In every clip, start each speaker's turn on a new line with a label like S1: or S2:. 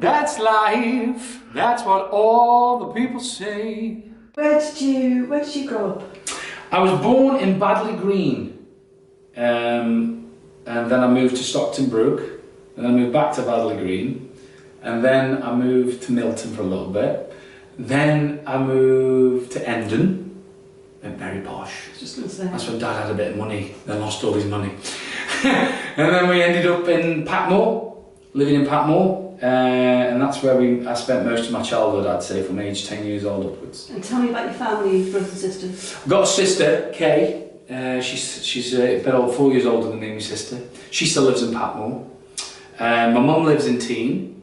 S1: That's life. That's what all the people say.
S2: Where did you grow up?
S1: I was born in Badley Green, and then I moved to Stockton Brook, and I moved back to Badley Green, and then I moved to Milton for a little bit. Then I moved to Endon, and very posh.
S2: Just gonna say.
S1: That's when Dad had a bit of money, then lost all his money. And then we ended up in Patmore, living in Patmore, and that's where I spent most of my childhood, I'd say, from age 10 years old upwards.
S2: And tell me about your family, brothers and sisters.
S1: I've got a sister, Kay. She's a bit old, 4 years older than me, my sister. She still lives in Patmore. My mum lives in Teen.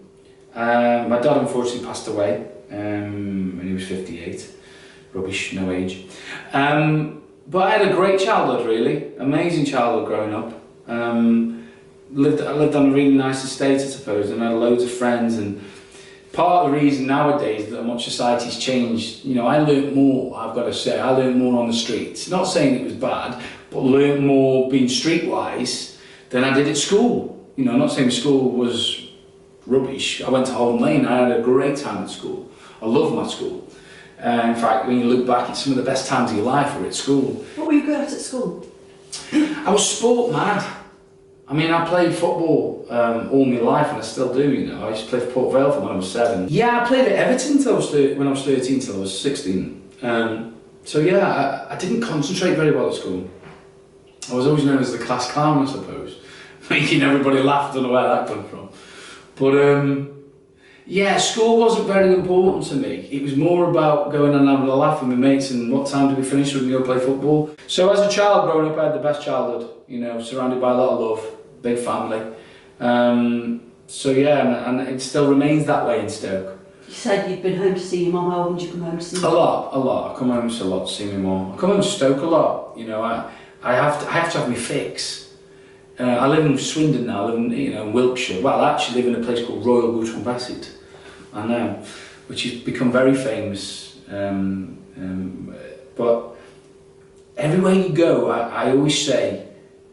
S1: My dad unfortunately passed away when he was 58. Rubbish, no age. But I had a great childhood, really. Amazing childhood growing up. I lived on a really nice estate, I suppose, and I had loads of friends. And part of the reason nowadays that much society's changed, you know, I learnt more, I've got to say, I learnt more on the streets. Not saying it was bad, but learnt more being streetwise than I did at school. You know, I'm not saying school was rubbish. I went to Holden Lane, I had a great time at school. I loved my school. In fact, when you look back, it's some of the best times of your life were at school.
S2: What were you good at school?
S1: I was sport mad. I mean, I played football all my life, and I still do, you know. I used to play for Port Vale from when I was 7. Yeah, I played at Everton when I was 13 till I was 16. So yeah, I didn't concentrate very well at school. I was always known as the class clown, I suppose. Making everybody laugh, I don't know where that came from. But yeah, school wasn't very important to me. It was more about going and having a laugh with my mates and what time do we finish, we can go play football. So as a child growing up, I had the best childhood, you know, surrounded by a lot of love, big family. So yeah, and it still remains that way in Stoke.
S2: You said you'd been home to see your mum. How often did you come home to see your mum?
S1: A lot. I come home a lot to see my mum. I come home to Stoke a lot, you know. I have to have my fix. I live in Swindon now, I live in, you know, in Wiltshire. Well, I actually live in a place called Royal Guthrum Bassett, I know, which has become very famous. But everywhere you go, I always say,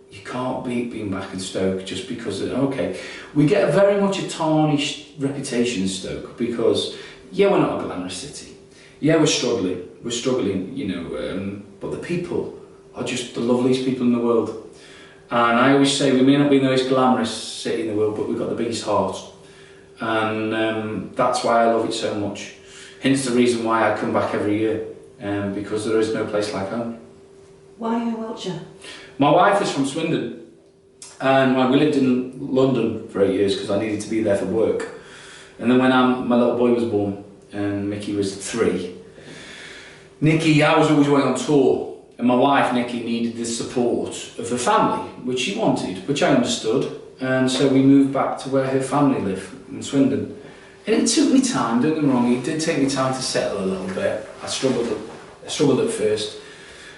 S1: you can't beat being back in Stoke just because, okay, we get very much a tarnished reputation in Stoke because, yeah, we're not a glamorous city. Yeah, we're struggling, you know, but the people are just the loveliest people in the world. And I always say we may not be the most glamorous city in the world, but we've got the biggest heart. And that's why I love it so much. Hence the reason why I come back every year, because there is no place like home.
S2: Why are you in Wiltshire?
S1: My wife is from Swindon, and we lived in London for 8 years because I needed to be there for work. And then when my little boy was born, and Mickey was 3, I was always going on tour. And my wife, Nikki, needed the support of her family, which she wanted, which I understood. And so we moved back to where her family live, in Swindon. And it took me time, don't get me wrong, it did take me time to settle a little bit. I struggled at first.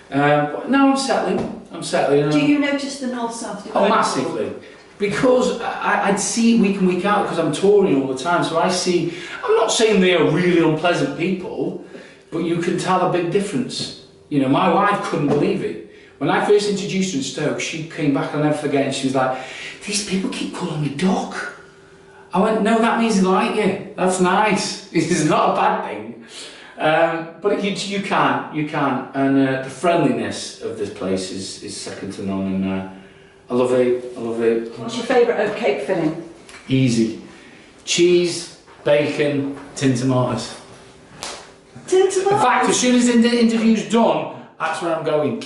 S1: But now I'm settling.
S2: Do you notice the north-south divide?
S1: Oh, massively. Because I'd see week in, week out, because I'm touring all the time, so I see, I'm not saying they are really unpleasant people, but you can tell a big difference. You know, my wife couldn't believe it. When I first introduced her in Stoke, she came back, I'll never forget, and she was like, these people keep calling me Doc. I went, no, that means they like you. That's nice. It's not a bad thing. But you can. And the friendliness of this place is second to none, and I love it.
S2: What's your favourite oat cake filling?
S1: Easy. Cheese, bacon, tin tomatoes.
S2: Tin tomatoes?
S1: In fact, as soon as the interview's done, that's where I'm going.